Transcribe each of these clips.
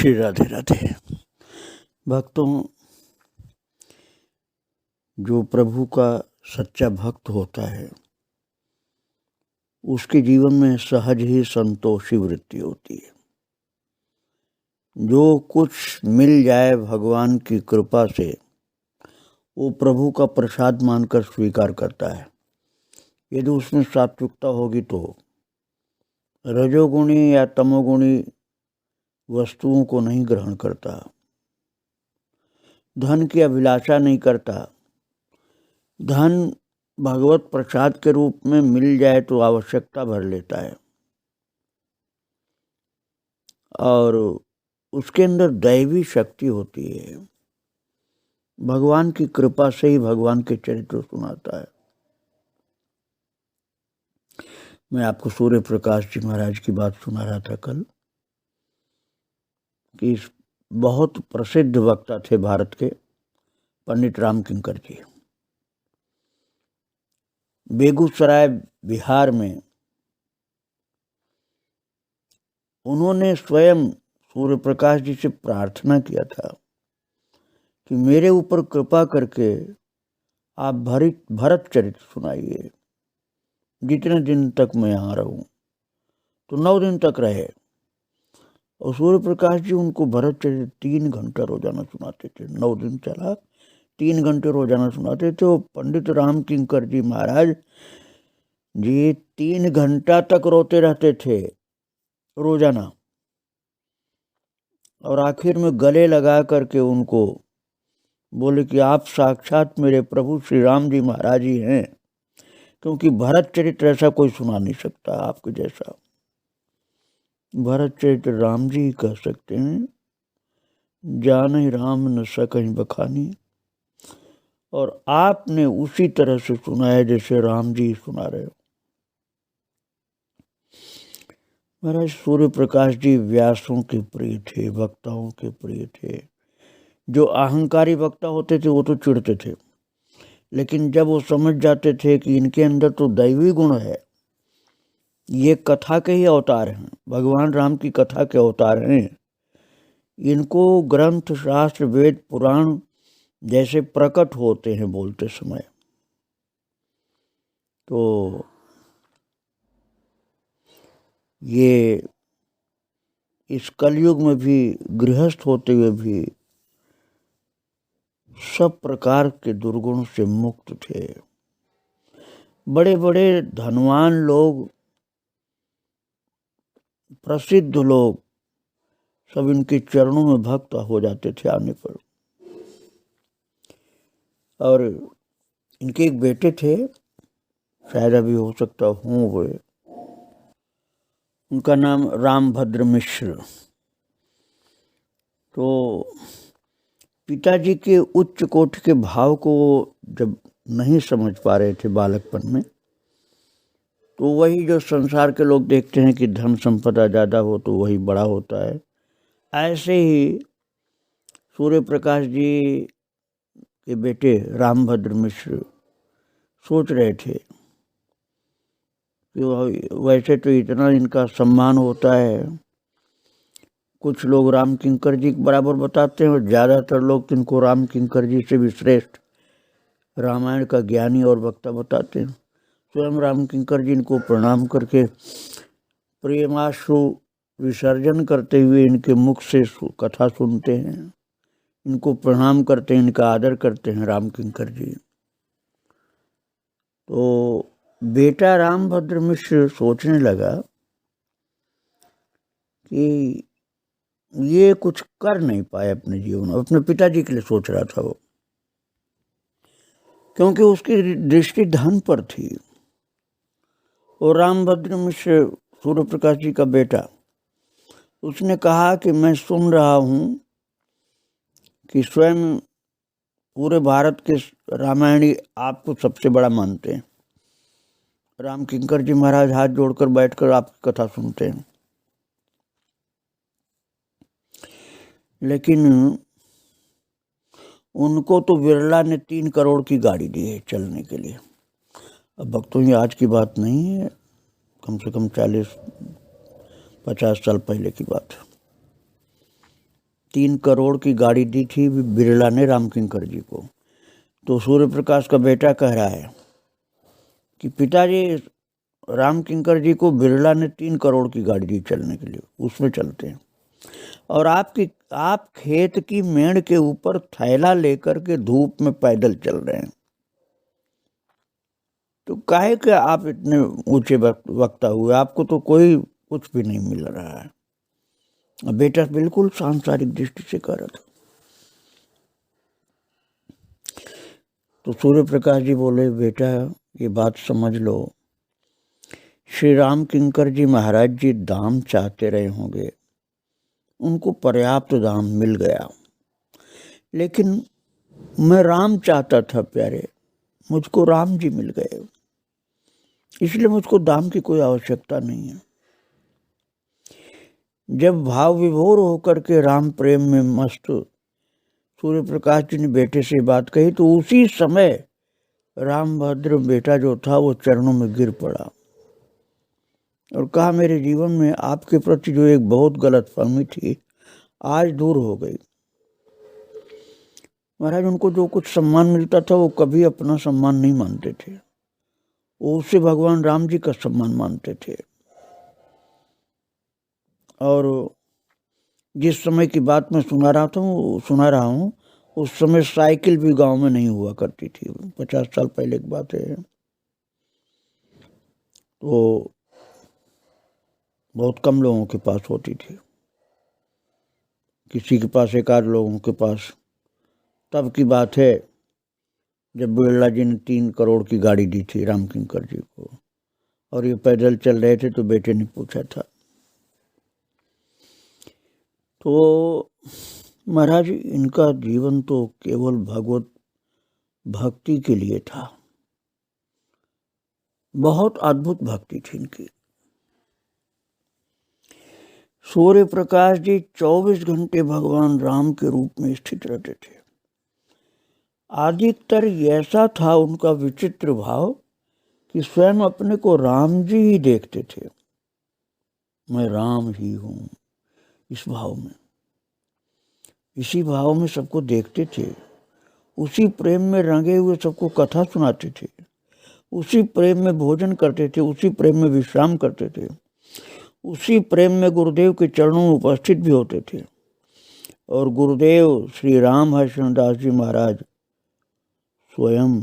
श्री राधे राधे। भक्तों, जो प्रभु का सच्चा भक्त होता है उसके जीवन में सहज ही संतोषी वृत्ति होती है। जो कुछ मिल जाए भगवान की कृपा से वो प्रभु का प्रसाद मानकर स्वीकार करता है। यदि उसमें सात्विकता होगी तो रजोगुणी या तमोगुणी वस्तुओं को नहीं ग्रहण करता, धन की अभिलाषा नहीं करता। धन भगवत प्रसाद के रूप में मिल जाए तो आवश्यकता भर लेता है और उसके अंदर दैवी शक्ति होती है। भगवान की कृपा से ही भगवान के चरित्र सुनाता है। मैं आपको सूर्य प्रकाश जी महाराज की बात सुना रहा था कल कि बहुत प्रसिद्ध वक्ता थे भारत के पंडित राम किंकर जी। बेगूसराय बिहार में उन्होंने स्वयं सूर्य प्रकाश जी से प्रार्थना किया था कि मेरे ऊपर कृपा करके आप भरत चरित्र सुनाइए। जितने दिन तक मैं यहाँ रहूं, तो 9 दिन तक रहे और सूर्य प्रकाश जी उनको भरत चरित्र 3 घंटा रोजाना सुनाते थे। 9 दिन चला, 3 घंटे रोजाना सुनाते थे। वो पंडित राम किंकर जी महाराज जी 3 घंटा तक रोते रहते थे रोजाना और आखिर में गले लगा करके उनको बोले कि आप साक्षात मेरे प्रभु श्री राम जी महाराज ही हैं, क्योंकि भरत चरित्र ऐसा कोई सुना नहीं सकता आपके जैसा। भरत चरित्र राम जी ही कह सकते हैं, जाने राम न सकहीं बखानी। और आपने उसी तरह से सुनाया जैसे राम जी सुना रहे हो। महाराज सूर्य प्रकाश जी व्यासों के प्रिय थे, वक्ताओं के प्रिय थे। जो अहंकारी वक्ता होते थे वो तो चिढ़ते थे, लेकिन जब वो समझ जाते थे कि इनके अंदर तो दैवी गुण है, ये कथा के ही अवतार हैं, भगवान राम की कथा के अवतार हैं, इनको ग्रंथ शास्त्र वेद पुराण जैसे प्रकट होते हैं बोलते समय, तो ये इस कलयुग में भी गृहस्थ होते हुए भी सब प्रकार के दुर्गुण से मुक्त थे। बड़े बड़े धनवान लोग, प्रसिद्ध लोग सब इनके चरणों में भक्त हो जाते थे आने पर। और इनके एक बेटे थे, शायद अभी हो सकता हुए, उनका नाम रामभद्र मिश्र। तो पिताजी के उच्च कोटि के भाव को जब नहीं समझ पा रहे थे बालकपन में, तो वही जो संसार के लोग देखते हैं कि धन संपदा ज़्यादा हो तो वही बड़ा होता है, ऐसे ही सूर्य प्रकाश जी के बेटे रामभद्र मिश्र सोच रहे थे कि वैसे तो इतना इनका सम्मान होता है, कुछ लोग राम किंकर जी के बराबर बताते हैं और ज़्यादातर लोग इनको राम किंकर जी से भी श्रेष्ठ रामायण का ज्ञानी और वक्ता बताते हैं। स्वयं राम किंकर जी इनको प्रणाम करके प्रेमाश्रु विसर्जन करते हुए इनके मुख से कथा सुनते हैं, इनको प्रणाम करते हैं, इनका आदर करते हैं राम किंकर जी। तो बेटा रामभद्र मिश्र सोचने लगा कि ये कुछ कर नहीं पाए अपने जीवन में। अपने पिताजी के लिए सोच रहा था वो, क्योंकि उसकी दृष्टि धन पर थी। और रामभद्र मिश्र सूर्य प्रकाश जी का बेटा, उसने कहा कि मैं सुन रहा हूँ कि स्वयं पूरे भारत के रामायणी आपको सबसे बड़ा मानते हैं। राम किंकर जी महाराज हाथ जोड़कर बैठकर आपकी कथा सुनते हैं, लेकिन उनको तो बिरला ने 3 करोड़ की गाड़ी दी है चलने के लिए। अब भक्तों, ये आज की बात नहीं है, कम से कम 40-50 साल पहले की बात है। 3 करोड़ की गाड़ी दी थी बिरला ने रामकिंकर जी को। तो सूर्य प्रकाश का बेटा कह रहा है कि पिताजी, रामकिंकर जी को बिरला ने 3 करोड़ की गाड़ी दी चलने के लिए, उसमें चलते हैं, और आप खेत की मेड़ के ऊपर थैला लेकर के धूप में पैदल चल रहे हैं, तो काहे के आप इतने ऊंचे वक्ता हुए, आपको तो कोई कुछ भी नहीं मिल रहा है। बेटा बिल्कुल सांसारिक दृष्टि से कह रहा था। तो सूर्य प्रकाश जी बोले, बेटा ये बात समझ लो, श्री राम किंकर जी महाराज जी दाम चाहते रहे होंगे, उनको पर्याप्त दाम मिल गया, लेकिन मैं राम चाहता था प्यारे, मुझको राम जी मिल गए, इसलिए मुझको दाम की कोई आवश्यकता नहीं है। जब भाव विभोर होकर के राम प्रेम में मस्त सूर्य प्रकाश जी ने बेटे से बात कही, तो उसी समय रामभद्र बेटा जो था वो चरणों में गिर पड़ा और कहा, मेरे जीवन में आपके प्रति जो एक बहुत गलतफहमी थी आज दूर हो गई। महाराज, उनको जो कुछ सम्मान मिलता था वो कभी अपना सम्मान नहीं मानते थे, वो उसे भगवान राम जी का सम्मान मानते थे। और जिस समय की बात मैं सुना रहा हूँ उस समय साइकिल भी गांव में नहीं हुआ करती थी, 50 साल पहले की बात है। तो बहुत कम लोगों के पास होती थी, किसी के पास, एक आध लोगों के पास। तब की बात है जब बिरला जी ने 3 करोड़ की गाड़ी दी थी रामकिंकर जी को, और ये पैदल चल रहे थे, तो बेटे ने पूछा था। तो महाराज, इनका जीवन तो केवल भगवत भक्ति के लिए था, बहुत अद्भुत भक्ति थी इनकी। सूर्य प्रकाश जी 24 घंटे भगवान राम के रूप में स्थित रहते थे। अधिकतर ऐसा था उनका विचित्र भाव कि स्वयं अपने को राम जी ही देखते थे, मैं राम ही हूं, इस भाव में, इसी भाव में सबको देखते थे, उसी प्रेम में रंगे हुए सबको कथा सुनाते थे, उसी प्रेम में भोजन करते थे, उसी प्रेम में विश्राम करते थे, उसी प्रेम में गुरुदेव के चरणों में उपस्थित भी होते थे। और गुरुदेव श्री राम हरिशचंद्र जी महाराज स्वयं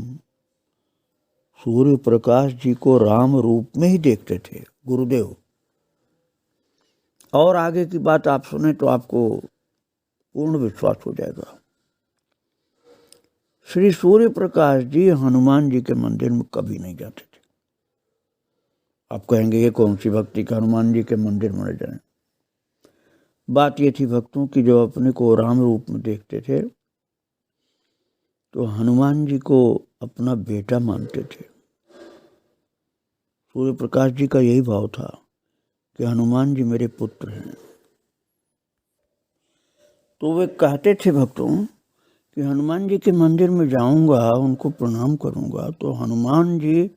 सूर्य प्रकाश जी को राम रूप में ही देखते थे, गुरुदेव। और आगे की बात आप सुने तो आपको पूर्ण विश्वास हो जाएगा। श्री सूर्य प्रकाश जी हनुमान जी के मंदिर में कभी नहीं जाते थे। आप कहेंगे ये कौन सी भक्ति का हनुमान जी के मंदिर में न जाए। बात ये थी भक्तों की, जो अपने को राम रूप में देखते थे तो हनुमान जी को अपना बेटा मानते थे। सूर्य प्रकाश जी का यही भाव था कि हनुमान जी मेरे पुत्र हैं। तो वे कहते थे भक्तों कि हनुमान जी के मंदिर में जाऊंगा, उनको प्रणाम करूंगा, तो हनुमान जी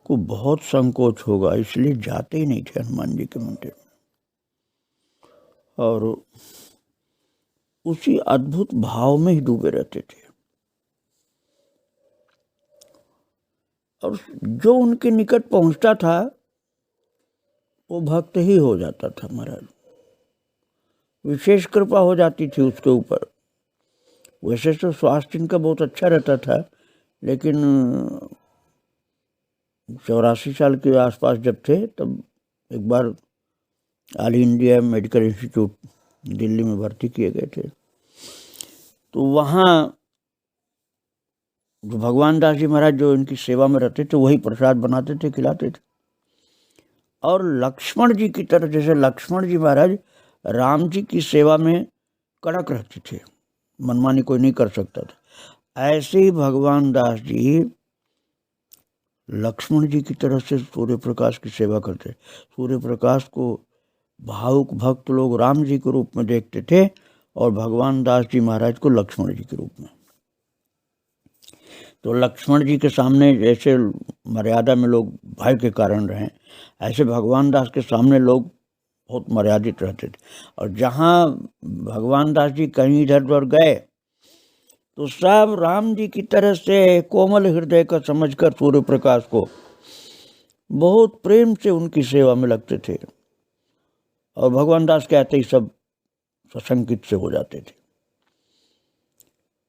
को बहुत संकोच होगा, इसलिए जाते ही नहीं थे हनुमान जी के मंदिर में। और उसी अद्भुत भाव में ही डूबे रहते थे। और जो उनके निकट पहुंचता था वो भक्त ही हो जाता था महाराज, विशेष कृपा हो जाती थी उसके ऊपर। वैसे तो स्वास्थ्य इनका बहुत अच्छा रहता था, लेकिन 84 साल के आसपास जब थे तब एक बार All India Medical Institute Delhi में भर्ती किए गए थे। तो वहाँ जो भगवान दास जी महाराज जो इनकी सेवा में रहते थे वही प्रसाद बनाते थे, खिलाते थे। और लक्ष्मण जी की तरह, जैसे लक्ष्मण जी महाराज राम जी की सेवा में कड़क रहते थे, मनमानी कोई नहीं कर सकता था, ऐसे ही भगवान दास जी लक्ष्मण जी की तरह से सूर्य प्रकाश की सेवा करते। सूर्य प्रकाश को भावुक भक्त लोग राम जी के रूप में देखते थे और भगवान दास जी महाराज को लक्ष्मण जी के रूप में। तो लक्ष्मण जी के सामने जैसे मर्यादा में लोग भय के कारण रहे, ऐसे भगवान दास के सामने लोग बहुत मर्यादित रहते थे। और जहाँ भगवान दास जी कहीं इधर उधर गए तो सब राम जी की तरह से कोमल हृदय का समझकर सूर्य प्रकाश को बहुत प्रेम से उनकी सेवा में लगते थे। और भगवान दास कहते ही सब सशंकित से हो जाते थे।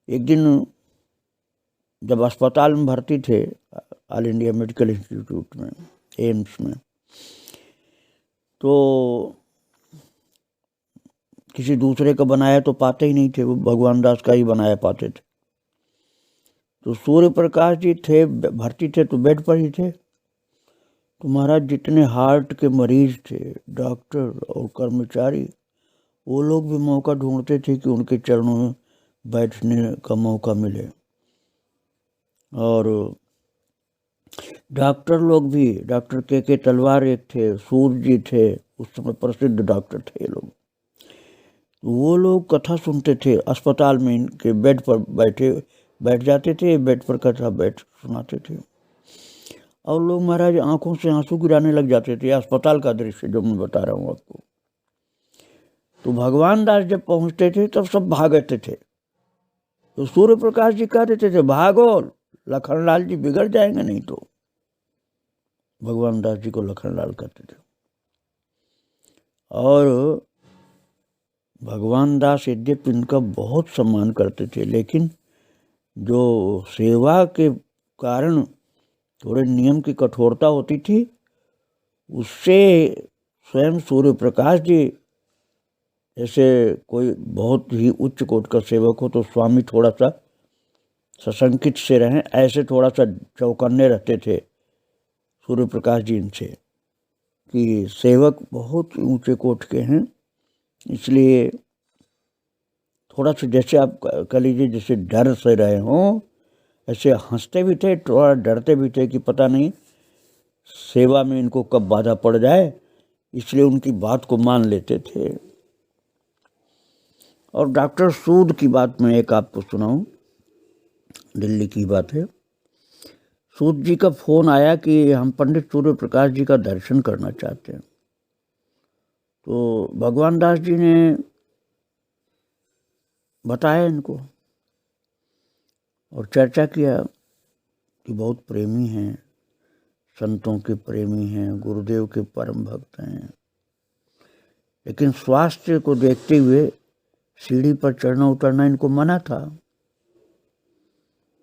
एक दिन जब अस्पताल में भर्ती थे, ऑल इंडिया मेडिकल इंस्टीट्यूट में, एम्स में, तो किसी दूसरे का बनाया तो पाते ही नहीं थे, वो भगवान दास का ही बनाया पाते थे। तो सूर्य प्रकाश जी थे, भर्ती थे तो बेड पर ही थे। तो महाराज जितने हार्ट के मरीज थे, डॉक्टर और कर्मचारी, वो लोग भी मौका ढूंढते थे कि उनके चरणों में बैठने का मौका मिले। और डॉक्टर लोग भी, डॉक्टर के तलवार एक थे, सूर्य जी थे, उस समय प्रसिद्ध डॉक्टर थे ये लोग। वो लोग कथा सुनते थे अस्पताल में, इनके बेड पर बैठ जाते थे, बेड पर कथा बैठ सुनाते थे। और लोग महाराज आंखों से आंसू गिराने लग जाते थे। अस्पताल का दृश्य जो मैं बता रहा हूँ आपको। तो भगवान दास जब पहुंचते थे तब सब भागते थे। तो सूर्य प्रकाश जी कह देते थे, भागो, लखनलाल जी बिगड़ जाएंगे नहीं तो। भगवान दास जी को लखनलाल कहते थे। और भगवान दास यद्यपि इनका बहुत सम्मान करते थे, लेकिन जो सेवा के कारण थोड़े नियम की कठोरता होती थी, उससे स्वयं सूर्य प्रकाश जी जैसे कोई बहुत ही उच्च कोट का सेवक हो तो स्वामी थोड़ा सा सशंकित से रहें, ऐसे थोड़ा सा चौकन्ने रहते थे सूर्य प्रकाश जी इनसे, कि सेवक बहुत ऊंचे कोट के हैं, इसलिए थोड़ा सा जैसे आप कह लीजिए जैसे डर से रहे हों, ऐसे हंसते भी थे, थोड़ा डरते भी थे कि पता नहीं सेवा में इनको कब बाधा पड़ जाए, इसलिए उनकी बात को मान लेते थे। और डॉक्टर सूद की बात मैं एक आपको सुनाऊं, दिल्ली की बात है। सूद जी का फोन आया कि हम पंडित सूर्य प्रकाश जी का दर्शन करना चाहते हैं। तो भगवान दास जी ने बताया इनको और चर्चा किया कि बहुत प्रेमी हैं, संतों के प्रेमी हैं, गुरुदेव के परम भक्त हैं, लेकिन स्वास्थ्य को देखते हुए सीढ़ी पर चढ़ना उतरना इनको मना था।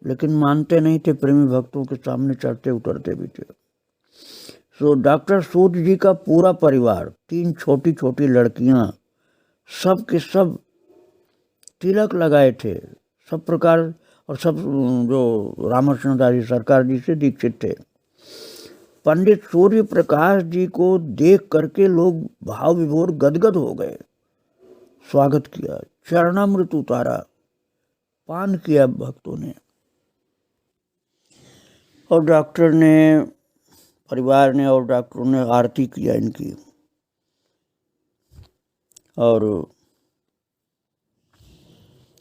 लेकिन मानते नहीं थे, प्रेमी भक्तों के सामने चढ़ते उतरते भी थे। सो डॉक्टर सूद जी का पूरा परिवार, 3 छोटी छोटी लड़कियां, सब के सब तिलक लगाए थे, सब प्रकार, और सब जो रामकृष्ण दास जी सरकार जी से दीक्षित थे। पंडित सूर्य प्रकाश जी को देख करके लोग भाव विभोर गदगद हो गए, स्वागत किया, चरणामृत उतारा, पान किया भक्तों ने। और डॉक्टर ने, परिवार ने और डॉक्टरों ने आरती किया इनकी, और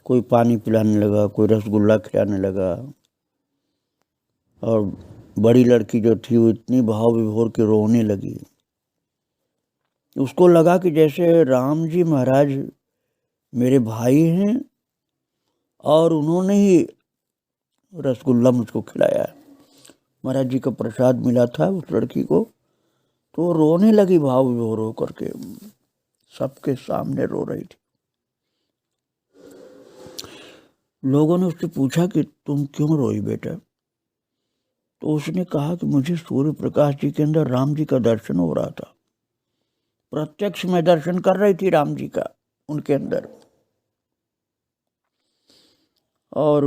कोई पानी पिलाने लगा, कोई रसगुल्ला खिलाने लगा। और बड़ी लड़की जो थी वो इतनी भाव विभोर के रोने लगी। उसको लगा कि जैसे राम जी महाराज मेरे भाई हैं और उन्होंने ही रसगुल्ला मुझको खिलाया। महाराज जी का प्रसाद मिला था उस लड़की को, तो रोने लगी भाव विभोर होकर के, सबके सामने रो रही थी। लोगों ने उससे पूछा कि तुम क्यों रोई बेटा? तो उसने कहा कि मुझे सूर्य प्रकाश जी के अंदर राम जी का दर्शन हो रहा था, प्रत्यक्ष में दर्शन कर रही थी राम जी का उनके अंदर। और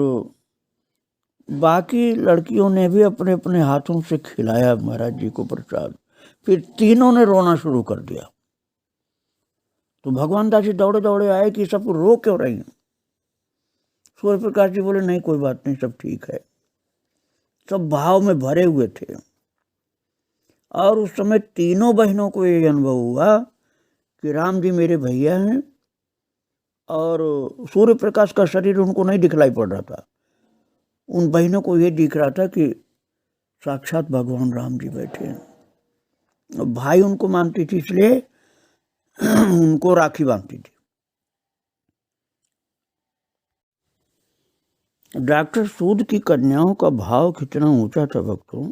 बाकी लड़कियों ने भी अपने अपने हाथों से खिलाया महाराज जी को प्रसाद। फिर तीनों ने रोना शुरू कर दिया। तो भगवान दास जी दौड़े दौड़े आए कि सब रो क्यों रही हैं? सूर्य प्रकाश जी बोले, नहीं कोई बात नहीं, सब ठीक है। सब भाव में भरे हुए थे। और उस समय तीनों बहनों को ये अनुभव हुआ कि राम जी मेरे भैया हैं, और सूर्य प्रकाश का शरीर उनको नहीं दिखलाई पड़ रहा था। उन बहनों को ये दिख रहा था कि साक्षात भगवान राम जी बैठे हैं। भाई उनको मानती थी, इसलिए उनको राखी बांधती थी। डॉक्टर सूद की कन्याओं का भाव कितना ऊंचा था भक्तों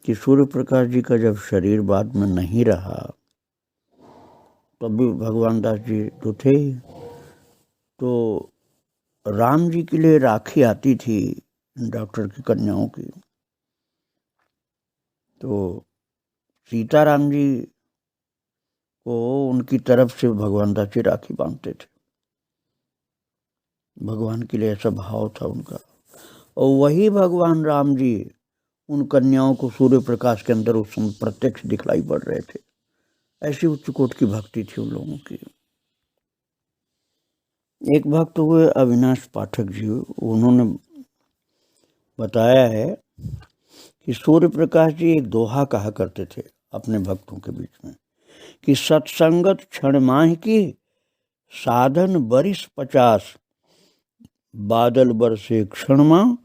कि सूर्य प्रकाश जी का जब शरीर बाद में नहीं रहा तब भी भगवान दास जी तो थे ही, तो राम जी के लिए राखी आती थी डॉक्टर की कन्याओं की। तो सीताराम जी को उनकी तरफ से भगवान दास जी राखी बांधते थे। भगवान के लिए ऐसा भाव था उनका। और वही भगवान राम जी उन कन्याओं को सूर्य प्रकाश के अंदर उस समय प्रत्यक्ष दिखलाई पड़ रहे थे। ऐसी उच्च कोटि की भक्ति थी उन लोगों की। एक भक्त हुए अविनाश पाठक जी, उन्होंने बताया है कि सूर्य प्रकाश जी एक दोहा कहा करते थे अपने भक्तों के बीच में कि सत्संगत क्षण माह की साधन बरिस 50, बादल बरसे क्षण माह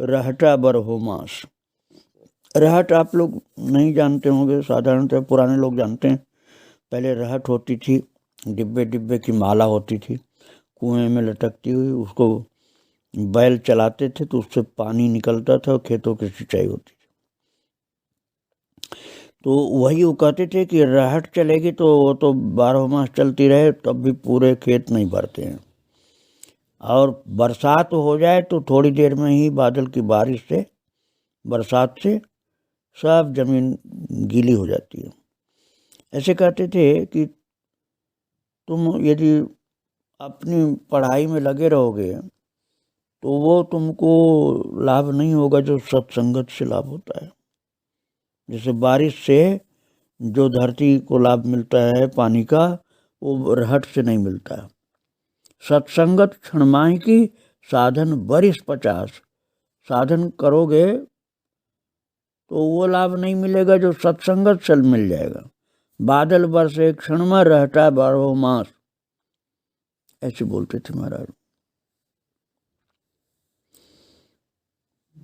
रहटा बर हो मास। रहट आप लोग नहीं जानते होंगे, साधारणतः पुराने लोग जानते हैं। पहले रहट होती थी, डिब्बे डिब्बे की माला होती थी, कुएं में लटकती हुई, उसको बैल चलाते थे तो उससे पानी निकलता था और खेतों की सिंचाई होती थी। तो वही वो कहते थे कि रहट चलेगी तो वो तो 12 मास चलती रहे तब भी पूरे खेत नहीं भरते हैं, और बरसात हो जाए तो थोड़ी देर में ही बादल की बारिश से, बरसात से सब जमीन गीली हो जाती है। ऐसे कहते थे कि तुम यदि अपनी पढ़ाई में लगे रहोगे तो वो तुमको लाभ नहीं होगा जो सत्संगत से लाभ होता है। जैसे बारिश से जो धरती को लाभ मिलता है पानी का, वो रहट से नहीं मिलता है। सत्संगत क्षण माह की साधन बरिस 50, साधन करोगे तो वो लाभ नहीं मिलेगा जो सत्संगत से मिल जाएगा। बादल बरसे क्षण में रहता 12 मास, ऐसे बोलते थे महाराज।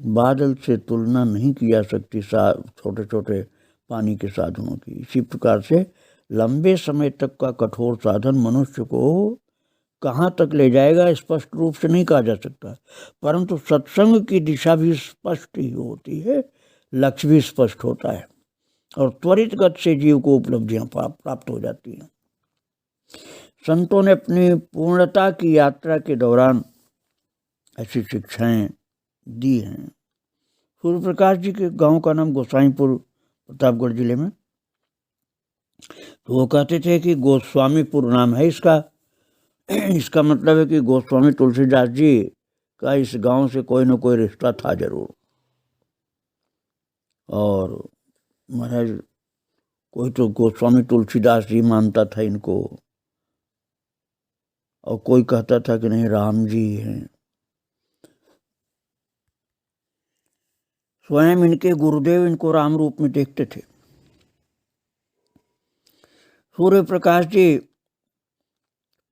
बादल से तुलना नहीं की जा सकती छोटे छोटे पानी के साधनों की। इसी प्रकार से लंबे समय तक का कठोर साधन मनुष्य को कहाँ तक ले जाएगा स्पष्ट रूप से नहीं कहा जा सकता, परंतु सत्संग की दिशा भी स्पष्ट ही होती है, लक्ष्य भी स्पष्ट होता है और त्वरित गति से जीव को उपलब्धियां प्राप्त हो जाती हैं। संतों ने अपनी पूर्णता की यात्रा के दौरान ऐसी शिक्षाएं दी हैं। सूर्य प्रकाश जी के गांव का नाम गोसाईपुर, प्रतापगढ़ जिले में। तो वो कहते थे कि गोस्वामीपुर नाम है इसका। इसका मतलब है कि गोस्वामी तुलसीदास जी का इस गांव से कोई न कोई रिश्ता था जरूर। और महाराज कोई तो गोस्वामी तुलसीदास जी मानता था इनको, और कोई कहता था कि नहीं राम जी हैं। स्वयं इनके गुरुदेव इनको राम रूप में देखते थे। सूर्य प्रकाश जी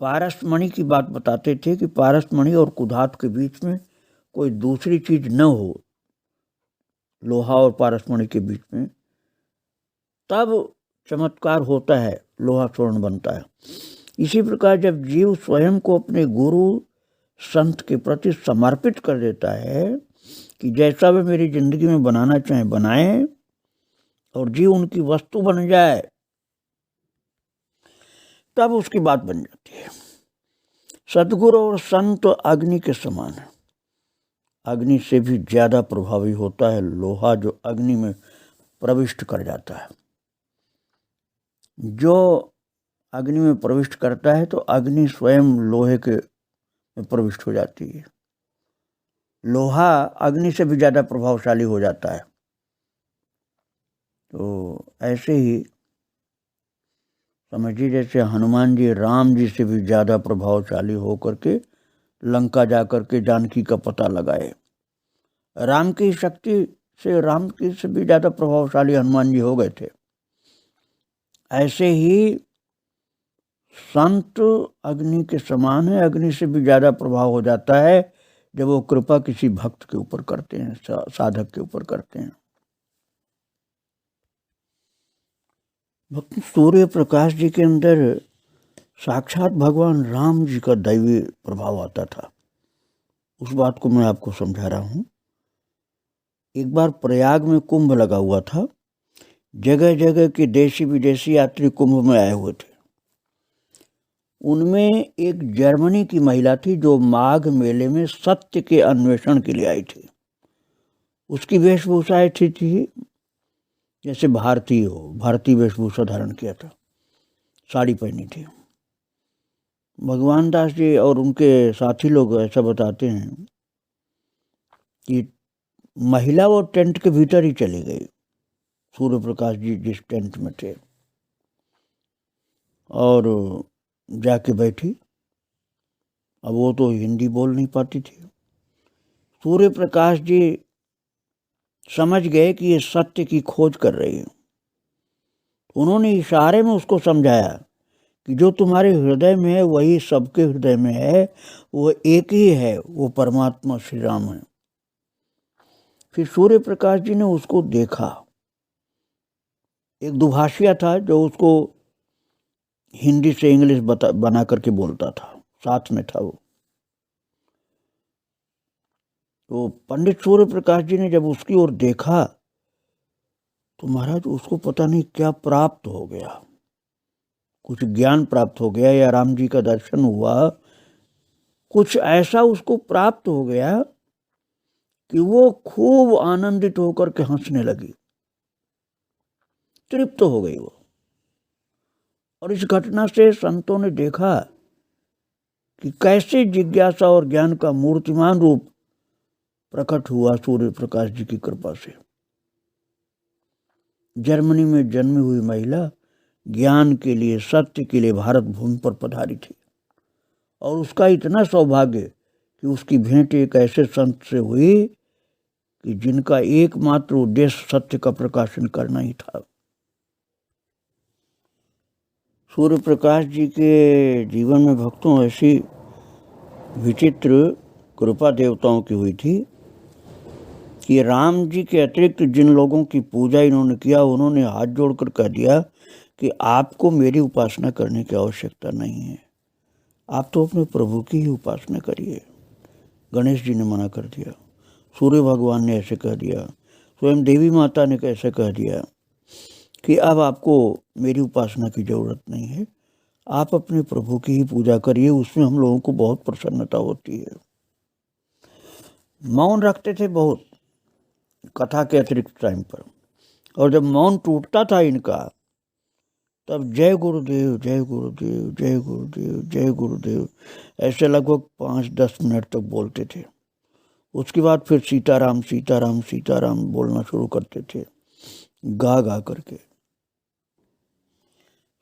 पारसमणि की बात बताते थे कि पारसमणि और कुधात के बीच में कोई दूसरी चीज न हो, लोहा और पारसमणि के बीच में, तब चमत्कार होता है, लोहा स्वर्ण बनता है। इसी प्रकार जब जीव स्वयं को अपने गुरु संत के प्रति समर्पित कर देता है कि जैसा वे मेरी जिंदगी में बनाना चाहे बनाए, और जीव उनकी वस्तु बन जाए, तब उसकी बात बन जाती है। सदगुरु और संत अग्नि के समान है। अग्नि से भी ज्यादा प्रभावी होता है लोहा, जो अग्नि में प्रविष्ट कर जाता है। जो अग्नि में प्रविष्ट करता है तो अग्नि स्वयं लोहे के में प्रविष्ट हो जाती है। लोहा अग्नि से भी ज्यादा प्रभावशाली हो जाता है। तो ऐसे ही समझिए जैसे हनुमान जी राम जी से भी ज्यादा प्रभावशाली होकर के लंका जाकर के जानकी का पता लगाए। राम की शक्ति से, राम की से भी ज्यादा प्रभावशाली हनुमान जी हो गए थे। ऐसे ही संत अग्नि के समान है, अग्नि से भी ज्यादा प्रभाव हो जाता है जब वो कृपा किसी भक्त के ऊपर करते हैं, साधक के ऊपर करते हैं। भक्त सूर्य प्रकाश जी के अंदर साक्षात भगवान राम जी का दैवी प्रभाव आता था। उस बात को मैं आपको समझा रहा हूँ। एक बार प्रयाग में कुंभ लगा हुआ था। जगह जगह के देशी विदेशी यात्री कुंभ में आए हुए थे। उनमें एक जर्मनी की महिला थी जो माघ मेले में सत्य के अन्वेषण के लिए आई थी। उसकी वेशभूषा ऐसी थी जैसे भारतीय हो, भारतीय वेशभूषा धारण किया था, साड़ी पहनी थी। भगवान दास जी और उनके साथी लोग ऐसा बताते हैं कि महिला वो टेंट के भीतर ही चली गई। सूर्य प्रकाश जी जिस टेंट में थे और जाके बैठी। अब वो तो हिंदी बोल नहीं पाती थी। सूर्य प्रकाश जी समझ गए कि ये सत्य की खोज कर रही है। उन्होंने इशारे में उसको समझाया कि जो तुम्हारे हृदय में है वही सबके हृदय में है, वो एक ही है, वो परमात्मा श्री राम है। फिर सूर्य प्रकाश जी ने उसको देखा। एक दुभाषिया था जो उसको हिंदी से इंग्लिश बना करके बोलता था, साथ में था वो। तो पंडित सूर्य प्रकाश जी ने जब उसकी ओर देखा तो महाराज उसको पता नहीं क्या प्राप्त हो गया, कुछ ज्ञान प्राप्त हो गया या राम जी का दर्शन हुआ, कुछ ऐसा उसको प्राप्त हो गया कि वो खूब आनंदित होकर के हंसने लगी, तृप्त हो गई वो। और इस घटना से संतों ने देखा कि कैसे जिज्ञासा और ज्ञान का मूर्तिमान रूप प्रकट हुआ सूर्य प्रकाश जी की कृपा से। जर्मनी में जन्मी हुई महिला ज्ञान के लिए, सत्य के लिए भारत भूमि पर पधारी थी और उसका इतना सौभाग्य कि उसकी भेंट एक ऐसे संत से हुई कि जिनका एकमात्र उद्देश्य सत्य का प्रकाशन करना ही था। सूर्य प्रकाश जी के जीवन में भक्तों ऐसी विचित्र कृपा देवताओं की हुई थी कि राम जी के अतिरिक्त जिन लोगों की पूजा इन्होंने किया, उन्होंने हाथ जोड़कर कह दिया कि आपको मेरी उपासना करने की आवश्यकता नहीं है, आप तो अपने प्रभु की ही उपासना करिए। गणेश जी ने मना कर दिया, सूर्य भगवान ने ऐसे कह दिया, स्वयं देवी माता ने कैसे कह दिया कि अब आपको मेरी उपासना की जरूरत नहीं है, आप अपने प्रभु की ही पूजा करिए, उसमें हम लोगों को बहुत प्रसन्नता होती है। मौन रखते थे बहुत कथा के अतिरिक्त टाइम पर, और जब मौन टूटता था इनका तब जय गुरुदेव, जय गुरुदेव, जय गुरुदेव, जय गुरुदेव ऐसे लगभग 5-10 मिनट तक बोलते थे। उसके बाद फिर सीताराम सीताराम सीताराम बोलना शुरू करते थे, गा गा करके।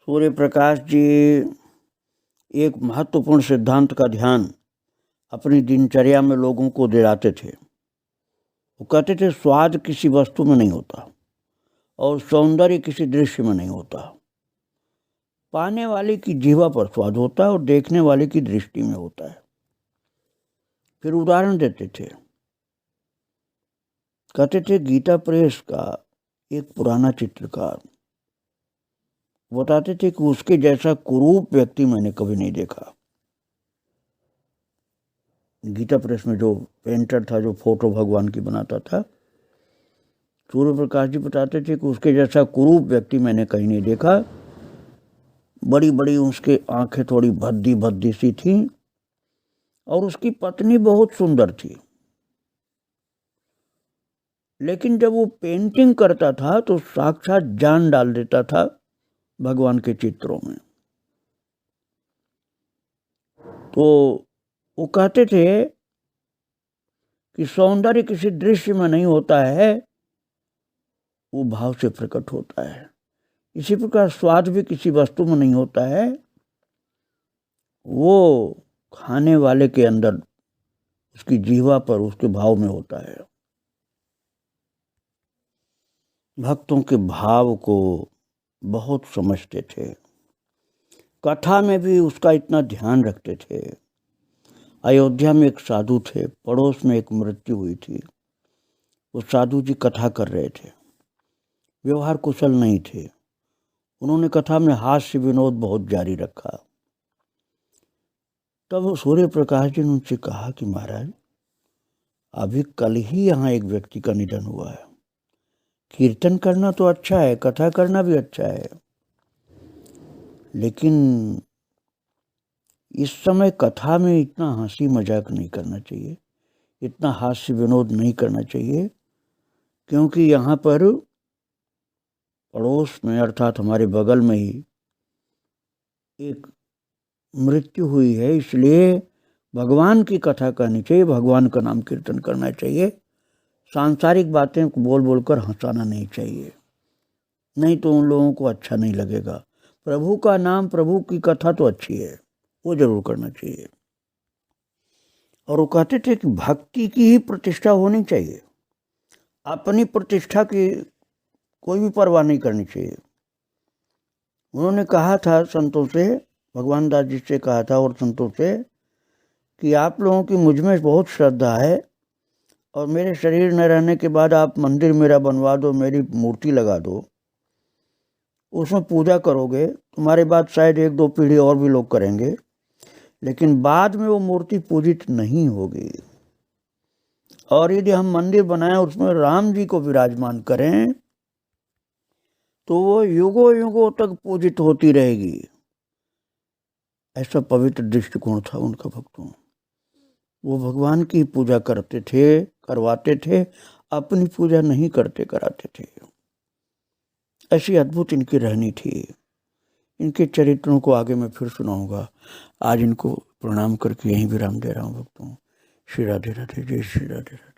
सूर्य प्रकाश जी एक महत्वपूर्ण सिद्धांत का ध्यान अपनी दिनचर्या में लोगों को दिलाते थे। वो कहते थे स्वाद किसी वस्तु में नहीं होता और सौंदर्य किसी दृश्य में नहीं होता, पाने वाले की जीवा पर स्वाद होता है और देखने वाले की दृष्टि में होता है। फिर उदाहरण देते थे, कहते थे गीता प्रेस का एक पुराना चित्रकार बताते थे कि उसके जैसा कुरूप व्यक्ति मैंने कभी नहीं देखा। गीता प्रेस में जो पेंटर था, जो फोटो भगवान की बनाता था, सूर्य प्रकाश जी बताते थे कि उसके जैसा कुरूप व्यक्ति मैंने कहीं नहीं देखा। बड़ी बड़ी उसके आंखें थोड़ी भद्दी भद्दी सी थी और उसकी पत्नी बहुत सुंदर थी, लेकिन जब वो पेंटिंग करता था तो साक्षात जान डाल देता था भगवान के चित्रों में। तो वो कहते थे कि सौंदर्य किसी दृश्य में नहीं होता है, वो भाव से प्रकट होता है। इसी प्रकार स्वाद भी किसी वस्तु में नहीं होता है, वो खाने वाले के अंदर, उसकी जीवा पर, उसके भाव में होता है। भक्तों के भाव को बहुत समझते थे, कथा में भी उसका इतना ध्यान रखते थे। अयोध्या में एक साधु थे, पड़ोस में एक मृत्यु हुई थी। वो साधु जी कथा कर रहे थे, व्यवहार कुशल नहीं थे। उन्होंने कथा में हास्य विनोद बहुत जारी रखा। तब सूर्य प्रकाश जी ने उनसे कहा कि महाराज, अभी कल ही यहाँ एक व्यक्ति का निधन हुआ है। कीर्तन करना तो अच्छा है, कथा करना भी अच्छा है, लेकिन इस समय कथा में इतना हंसी मजाक नहीं करना चाहिए, इतना हास्य विनोद नहीं करना चाहिए, क्योंकि यहाँ पर पड़ोस में अर्थात हमारे बगल में ही एक मृत्यु हुई है, इसलिए भगवान की कथा करनी चाहिए, भगवान का नाम कीर्तन करना चाहिए। सांसारिक बातें बोल बोलकर हंसाना नहीं चाहिए, नहीं तो उन लोगों को अच्छा नहीं लगेगा। प्रभु का नाम, प्रभु की कथा तो अच्छी है, वो जरूर करना चाहिए। और वो कहते थे कि भक्ति की ही प्रतिष्ठा होनी चाहिए, अपनी प्रतिष्ठा की कोई भी परवाह नहीं करनी चाहिए। उन्होंने कहा था संतों से, भगवान दास जी से कहा था और संतों से, कि आप लोगों की मुझ में बहुत श्रद्धा है और मेरे शरीर न रहने के बाद आप मंदिर मेरा बनवा दो, मेरी मूर्ति लगा दो, उसमें पूजा करोगे, तुम्हारे बाद शायद 1-2 पीढ़ी और भी लोग करेंगे, लेकिन बाद में वो मूर्ति पूजित नहीं होगी। और यदि हम मंदिर बनाएं उसमें राम जी को विराजमान करें तो वो युगों युगों तक पूजित होती रहेगी। ऐसा पवित्र दृष्टिकोण था उनका भक्तों। वो भगवान की पूजा करते थे, करवाते थे, अपनी पूजा नहीं करते कराते थे। ऐसी अद्भुत इनकी रहनी थी। इनके चरित्रों को आगे मैं फिर सुनाऊंगा। आज इनको प्रणाम करके यहीं विराम दे रहा हूँ भक्तों। श्री राधे राधे, जय श्री राधे राधे।